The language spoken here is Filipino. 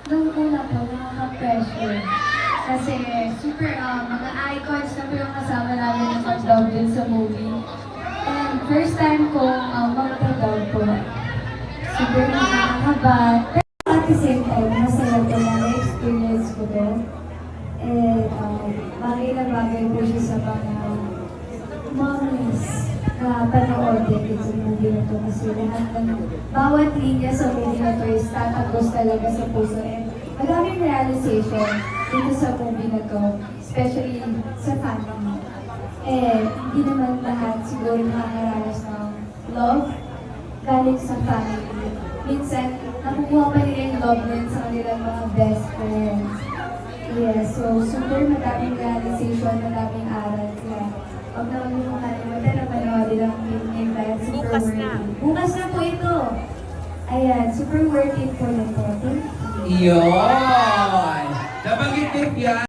Nung una po, nakaka-pressure. Kasi super mga icons na po yung kasama namin na mag-dub din sa movie. And first time ko mag-dub po. Super nakakaba. Pero at the same time, masaya po na experience ko to. And bagay na bagay po siya sa mga mommies na panoorin itong movie na to. Kasi lahat ng bawat linya sa movie na to is tatagos talaga sa puso. And maraming realization dito sa movie na to, especially sa family. Eh, hindi naman lahat siguro nakakaranas ng love galing sa family. Minsan, nakukuha pa nila yung love din sa kanilang mga best friends. Yes, so super madaming realization, madaming aral. Kaya, huwag naman yung kalimutan na panoorin ang film name dahil super Bukas worth na. it. Bukas na po ito! Ayan, super worth it po na po. Iyon! Nabanggit din yan.